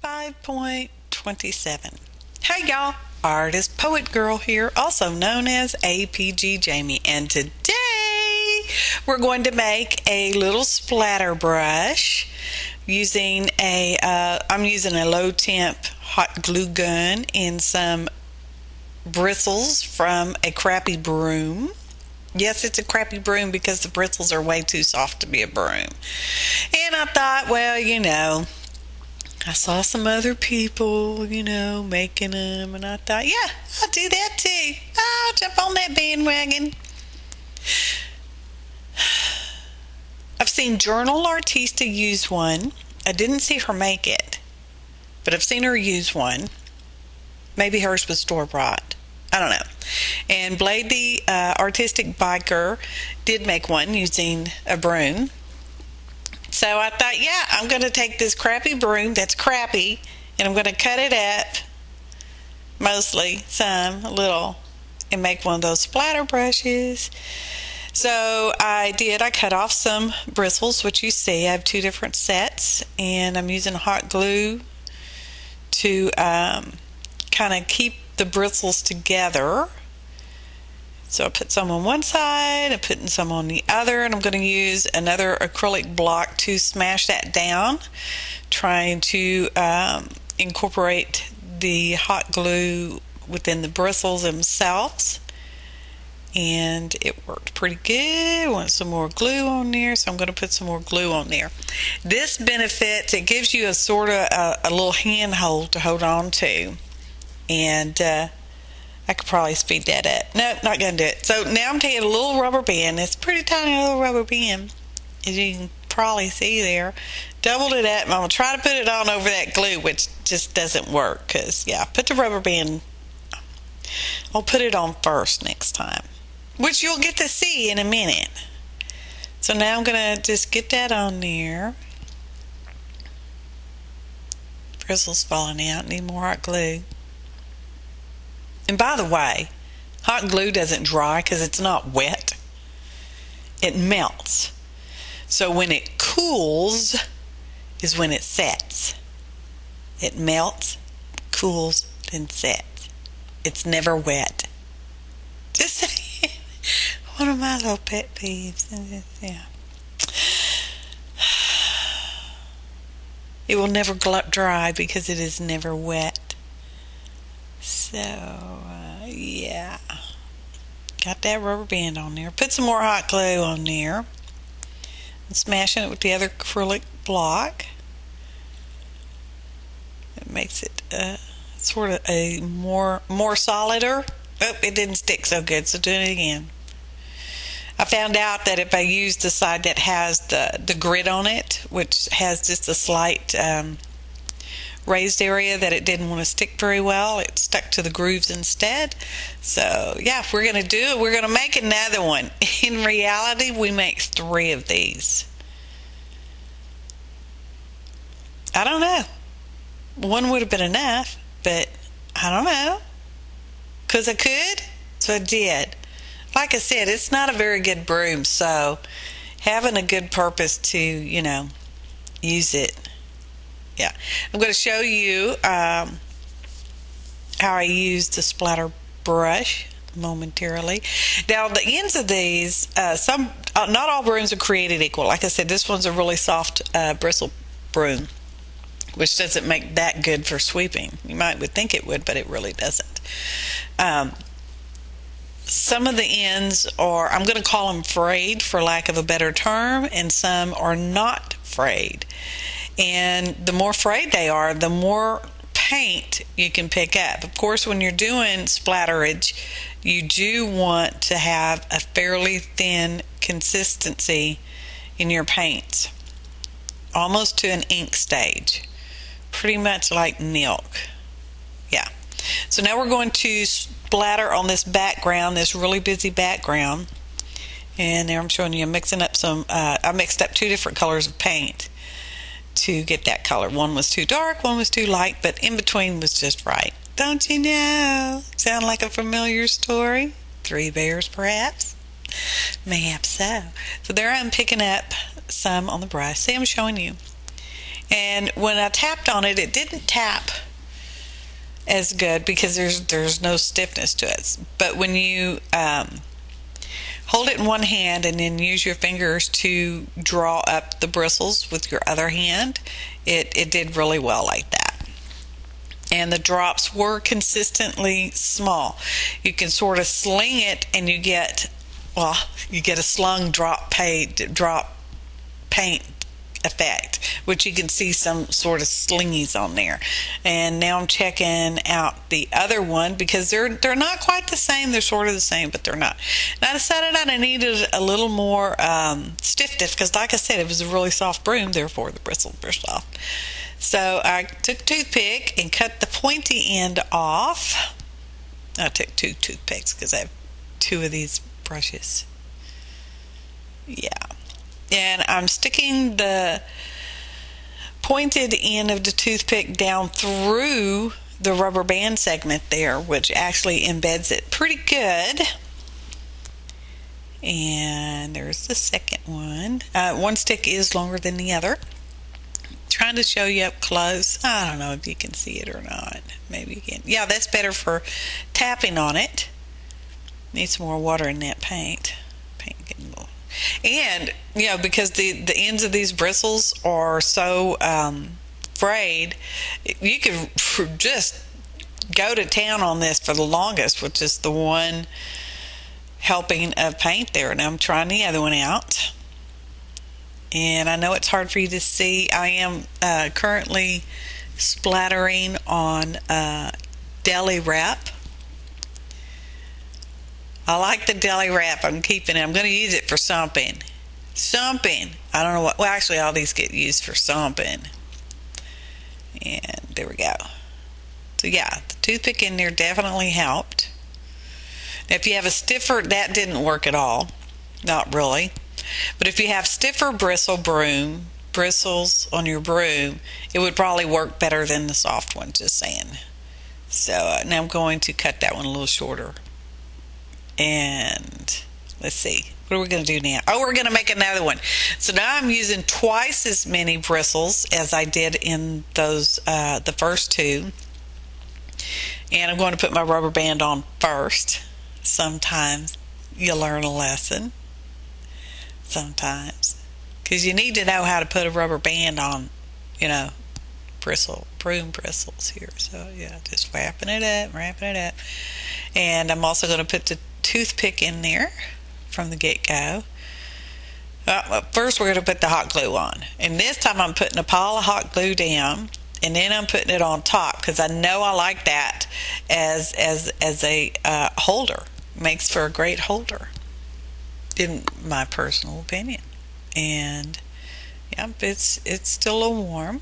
5.27. Hey y'all, Artist Poet Girl here, also known as APG Jamie, and today we're going to make a little splatter brush using I'm using a low temp hot glue gun and some bristles from a crappy broom. Yes, it's a crappy broom because the bristles are way too soft to be a broom. And I thought, well, I saw some other people, making them, and I thought, yeah, I'll do that too. I'll jump on that bandwagon. I've seen Journal Artista use one. I didn't see her make it, but I've seen her use one. Maybe hers was store-bought. I don't know. And Blade the Artistic Biker did make one using a broom. So I thought, yeah, I'm going to take this crappy broom that's crappy, and I'm going to cut it up, mostly, a little, and make one of those splatter brushes. So I cut off some bristles, which you see. I have two different sets, and I'm using hot glue to kind of keep the bristles together. So I put some on one side, I'm putting some on the other, and I'm going to use another acrylic block to smash that down, trying to incorporate the hot glue within the bristles themselves. And it worked pretty good. I want some more glue on there, so I'm going to put some more glue on there. This benefits, it gives you a sort of a little handhold to hold on to. And I could probably speed that up. Nope, not going to do it. So now I'm taking a little rubber band. It's a pretty tiny little rubber band, as you can probably see there. Doubled it up, and I'm going to try to put it on over that glue, which just doesn't work because, put the rubber band. I'll put it on first next time, which you'll get to see in a minute. So now I'm going to just get that on there. Bristles falling out. Need more hot glue. And by the way, hot glue doesn't dry because it's not wet. It melts. So when it cools is when it sets. It melts, cools, then sets. It's never wet. Just saying. One of my little pet peeves. Yeah. It will never dry because it is never wet. So, got that rubber band on there. Put some more hot glue on there. And smashing it with the other acrylic block. It makes it sort of a more solider. Oh, it didn't stick so good, so do it again. I found out that if I use the side that has the grit on it, which has just a slight raised area, that it didn't want to stick very well. It stuck to the grooves instead. So if we're going to do it, we're going to make another one. In reality, we make 3 of these. I don't know. One would have been enough, but I don't know. Because I could, so I did. Like I said, it's not a very good broom, so having a good purpose to, use it. I'm going to show you how I use the splatter brush momentarily. Now, the ends of these, not all brooms are created equal. Like I said, this one's a really soft bristle broom, which doesn't make that good for sweeping. You would think it would, but it really doesn't. Some of the ends are, I'm going to call them frayed for lack of a better term, and some are not frayed. And the more frayed they are, the more paint you can pick up. Of course, when you're doing splatterage, you do want to have a fairly thin consistency in your paints, almost to an ink stage, pretty much like milk. So now we're going to splatter on this background, this really busy background. And there I'm showing you, I'm mixing up I mixed up 2 different colors of paint to get that color. One was too dark, one was too light, but in between was just right. Don't you know? Sound like a familiar story? 3 Bears, perhaps? Mayhap so. So there I'm picking up some on the brush. See, I'm showing you. And when I tapped on it, it didn't tap as good because there's no stiffness to it. But when you hold it in one hand and then use your fingers to draw up the bristles with your other hand, it did really well like that. And the drops were consistently small. You can sort of sling it and you get a slung drop paint effect, which you can see some sort of slingies on there. And now I'm checking out the other one because they're not quite the same. They're sort of the same, but they're not. And I decided I needed a little more stiffness because, like I said, it was a really soft broom, therefore the bristles were soft. So I took a toothpick and cut the pointy end off. I took 2 toothpicks because I have 2 of these brushes. Yeah. And I'm sticking the pointed end of the toothpick down through the rubber band segment there, which actually embeds it pretty good. And there's the second one. One stick is longer than the other. Trying to show you up close. I don't know if you can see it or not. Maybe you can. Yeah, that's better for tapping on it. Need some more water in that paint. Getting a little. And because the ends of these bristles are so frayed, you could just go to town on this for the longest with just the one helping of paint there. And I'm trying the other one out. And I know it's hard for you to see. I am currently splattering on deli wrap. I like the deli wrap. I'm keeping it. I'm going to use it for something. I don't know what. Well, actually, all these get used for something. And there we go. So yeah, the toothpick in there definitely helped. Now, if you have a stiffer, that didn't work at all. Not really. But if you have stiffer bristles on your broom, it would probably work better than the soft one, just saying. So now I'm going to cut that one a little shorter. And let's see, what are we going to do now? Oh, we're going to make another one. So now I'm using twice as many bristles as I did in those the first 2. And I'm going to put my rubber band on first. Sometimes you learn a lesson. Sometimes, because you need to know how to put a rubber band on, broom bristles here. So yeah, just wrapping it up. And I'm also going to put the toothpick in there from the get-go. First we're going to put the hot glue on, and this time I'm putting a pile of hot glue down, and then I'm putting it on top because I know I like that as a holder. Makes for a great holder, in my personal opinion. And yeah, it's still a warm,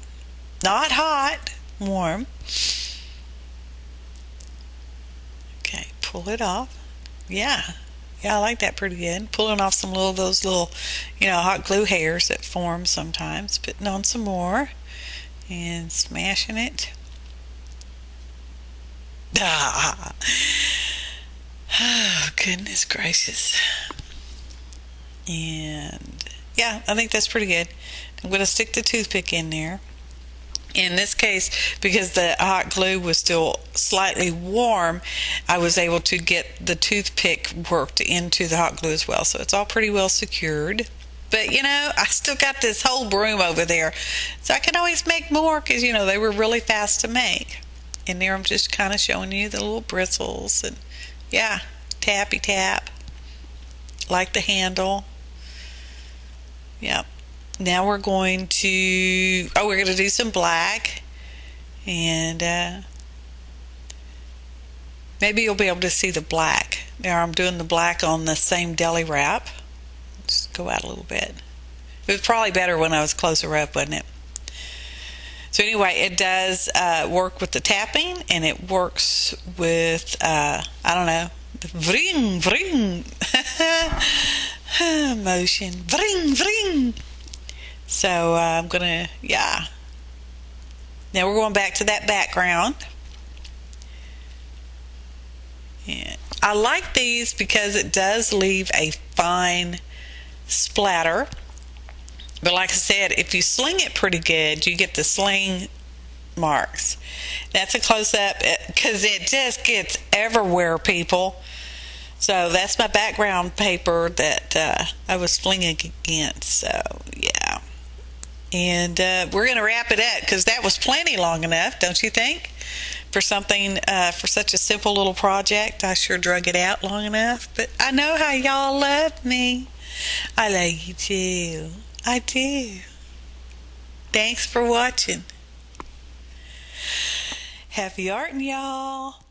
not hot, warm. Okay, pull it off. Yeah, I like that pretty good. Pulling off some those little hot glue hairs that form sometimes. Putting on some more and smashing it. Oh, goodness gracious. And yeah, I think that's pretty good. I'm going to stick the toothpick in there. In this case, because the hot glue was still slightly warm, I was able to get the toothpick worked into the hot glue as well. So it's all pretty well secured. But I still got this whole broom over there. So I can always make more because they were really fast to make. And there I'm just kind of showing you the little bristles. And yeah, tappy tap. Like the handle. Yep. Now we're going to do some black, and maybe you'll be able to see the black. Now I'm doing the black on the same deli wrap. Just go out a little bit. It was probably better when I was closer up, wasn't it? So anyway, it does work with the tapping, and it works with vring vring motion, vring vring. So I'm gonna now we're going back to that background. And I like these because it does leave a fine splatter But like I said, if you sling it pretty good, you get the sling marks. That's a close-up because it just gets everywhere, people. So that's my background paper that I was flinging against. So yeah. And we're going to wrap it up because that was plenty long enough, don't you think? For something, for such a simple little project, I sure drug it out long enough. But I know how y'all love me. I love you too. I do. Thanks for watching. Happy arting, y'all.